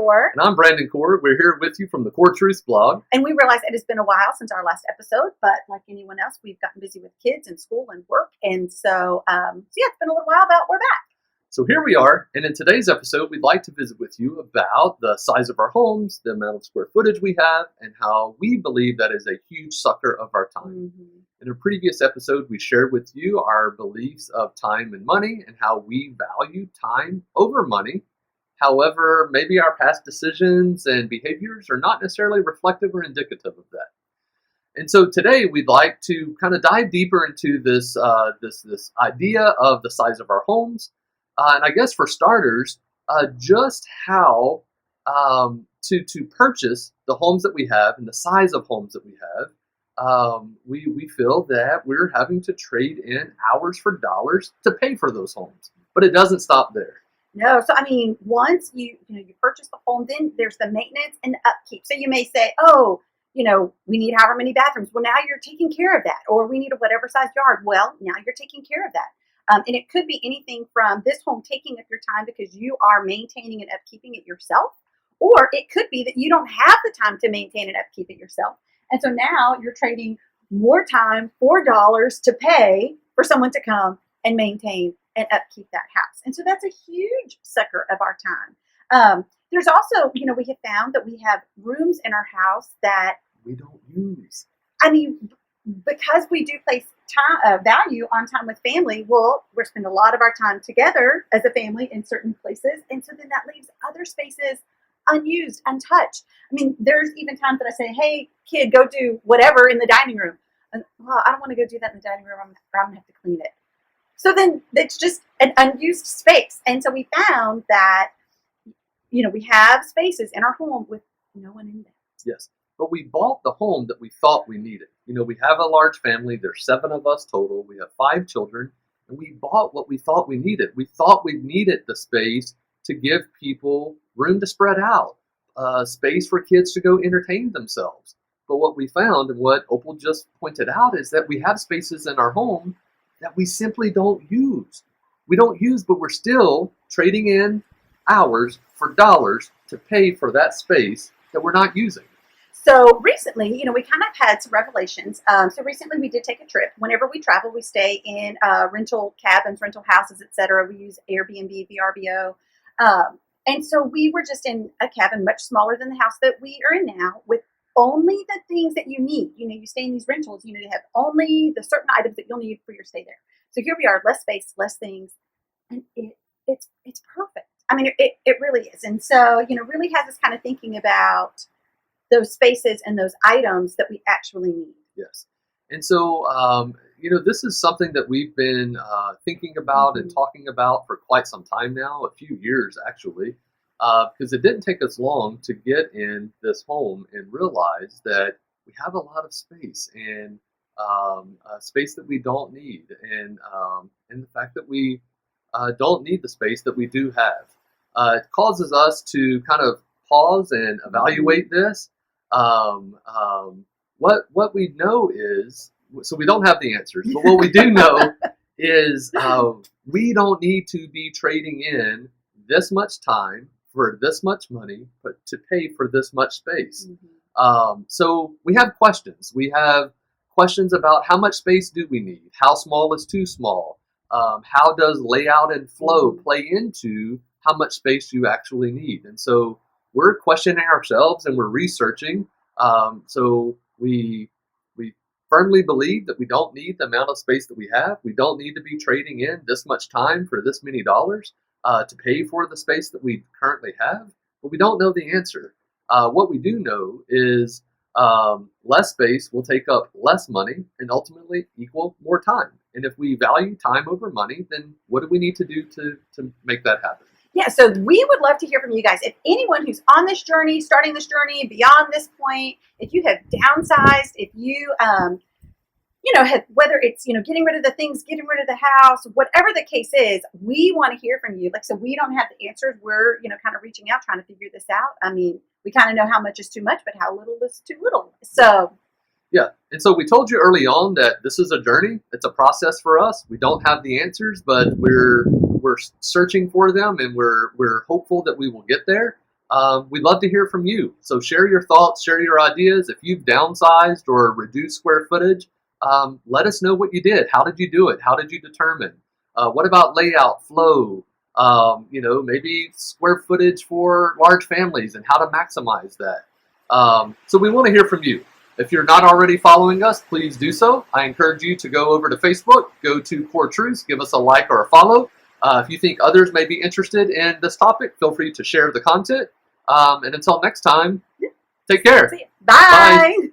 Core. And I'm Brandon Core. We're here with you from the Core Truths blog. And we realize it has been a while since our last episode, but like anyone else, we've gotten busy with kids and school and work. And so it's been a little while, but we're back. So here we are, and in today's episode, we'd like to visit with you about the size of our homes, the amount of square footage we have, and how we believe that is a huge sucker of our time. Mm-hmm. In a previous episode, we shared with you our beliefs of time and money and how we value time over money. However, maybe our past decisions and behaviors are not necessarily reflective or indicative of that. And so today we'd like to kind of dive deeper into this idea of the size of our homes. And I guess for starters, just how to purchase the homes that we have and the size of homes that we have. We feel that we're having to trade in hours for dollars to pay for those homes. But it doesn't stop there. No, so I mean, once you purchase the home, then there's the maintenance and the upkeep. So you may say, we need however many bathrooms. Well, now you're taking care of that. Or we need a whatever size yard. Well, now you're taking care of that. And it could be anything from this home taking up your time because you are maintaining and upkeeping it yourself. Or it could be that you don't have the time to maintain and upkeep it yourself. And so now you're trading more time, $4 to pay for someone to come and maintain and upkeep that house. And so that's a huge sucker of our time. There's also, we have found that we have rooms in our house that we don't use. I mean, because we do place value on time with family, we're spending a lot of our time together as a family in certain places. And so then that leaves other spaces unused, untouched. I mean, there's even times that I say, hey, kid, go do whatever in the dining room. And, well, I don't want to go do that in the dining room. I'm going to have to clean it. So then it's just an unused space. And so we found that, we have spaces in our home with no one in them. Yes. But we bought the home that we thought we needed. We have a large family. There's 7 of us total. We have 5 children. And we bought what we thought we needed. We thought we needed the space to give people room to spread out, space for kids to go entertain themselves. But what we found, and what Opal just pointed out, is that we have spaces in our home that we simply don't use. We don't use, but we're still trading in hours for dollars to pay for that space that we're not using. So recently, we kind of had some revelations. So recently we did take a trip. Whenever we travel, we stay in rental cabins, rental houses, etc. We use Airbnb, VRBO. And so we were just in a cabin much smaller than the house that we are in now with only the things that you need. You stay in these rentals, you have only the certain items that you'll need for your stay there. So here we are, less space, less things. And it's perfect. I mean, it really is. And so, really has us kind of thinking about those spaces and those items that we actually need. Yes. And so, this is something that we've been thinking about and talking about for quite some time now, a few years actually, because it didn't take us long to get in this home and realize that we have a lot of space and space that we don't need, and the fact that we don't need the space that we do have. It causes us to kind of pause and evaluate this. What we know is, so we don't have the answers, but what we do know is we don't need to be trading in this much time for this much money, but to pay for this much space. Mm-hmm. So we have questions. We have questions about how much space do we need? How small is too small? How does layout and flow play into how much space you actually need? And so we're questioning ourselves and we're researching. So we firmly believe that we don't need the amount of space that we have. We don't need to be trading in this much time for this many dollars to pay for the space that we currently have. But we don't know the answer. What we do know is less space will take up less money and ultimately equal more time. And if we value time over money, then what do we need to do to make that happen? Yeah, so we would love to hear from you guys. If anyone who's on this journey, starting this journey, beyond this point, if you have downsized, if you, whether it's, getting rid of the things, getting rid of the house, whatever the case is, we want to hear from you. So we don't have the answers. We're, kind of reaching out, trying to figure this out. I mean, we kind of know how much is too much, but how little is too little. So. Yeah, and so we told you early on that this is a journey. It's a process for us. We don't have the answers, but we're searching for them, and we're hopeful that we will get there. We'd love to hear from you. So share your thoughts, share your ideas. If you've downsized or reduced square footage, let us know what you did. How did you do it? How did you determine? What about layout, flow? Maybe square footage for large families and how to maximize that. So we want to hear from you. If you're not already following us, please do so. I encourage you to go over to Facebook, go to Core Truths, give us a like or a follow. If you think others may be interested in this topic, feel free to share the content. And until next time, take care. Bye. Bye.